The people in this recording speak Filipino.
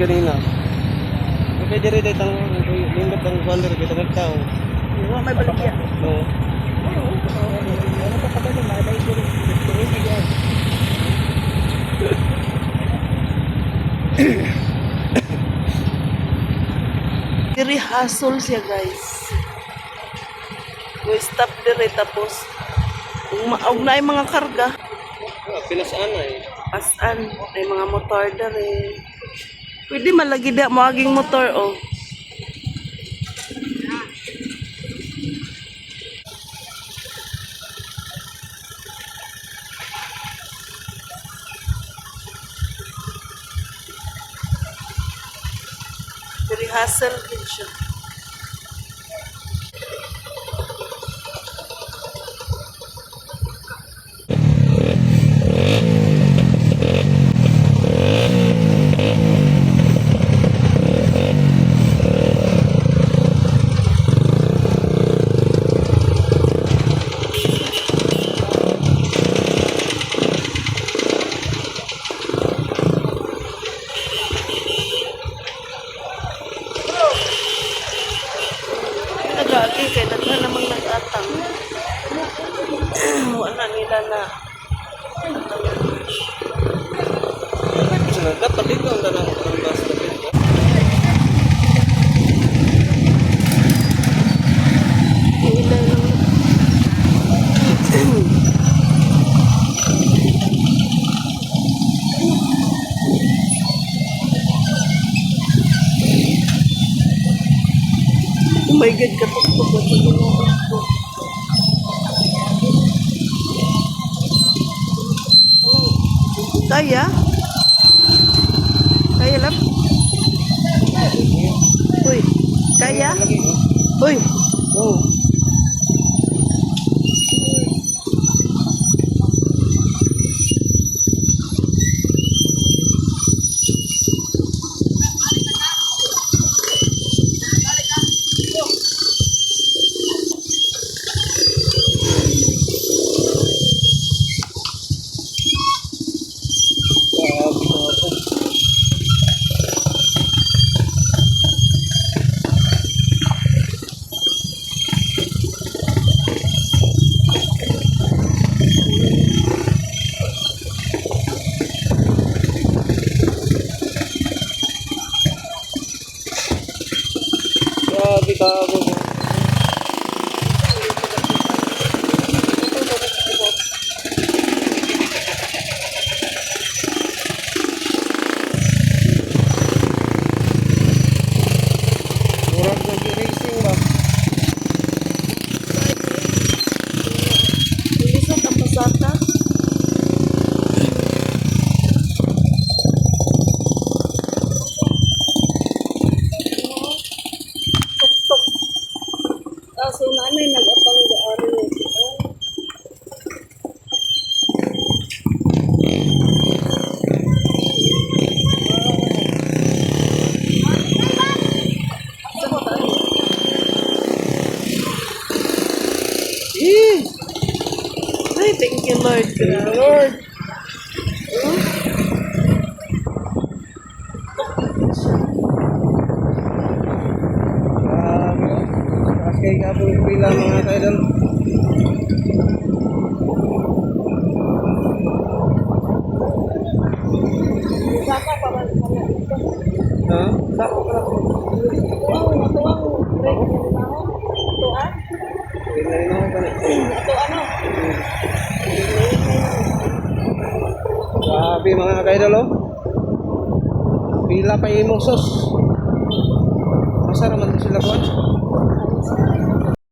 kanina. Pwede rin dito ang lingkot ang kuwan rin kita ng tao. Wala may baligya. No. Ano pa ka ba ni Maday diri? Diri na yan. Diri hassle siya guys. Go stop diri tapos og na ay mga karga. Pinasaan na eh. Asan ay mga motor diri. Pwede malagi da moaging motor oh. Very hassle din siya. Nagagi kay daghan namang nag-atang. Wala nila na. Dapat dito ang tanang bus na dito. Ilan lang. Oh my God, katuktok ba ito? Kaya? Kaya lang? Uy, kaya? Uy, Oh. Grabe ka ako. Murag nag-racing ba? ilisot ang pasata. Tok-tok. Kaso nanay nag-atang daan nito. Ay, thank you Lord. Lord! Askay ka po yung pila mga kaidol. Saka pa ba pala ito? Ha? Sako ka na po. Natuwang break na rin ako. Natuan? Hindi na rin ako ka na. Ito ano? Grabe mga kaidol oh. Pila pa imong sos. Masa naman sila kuhan?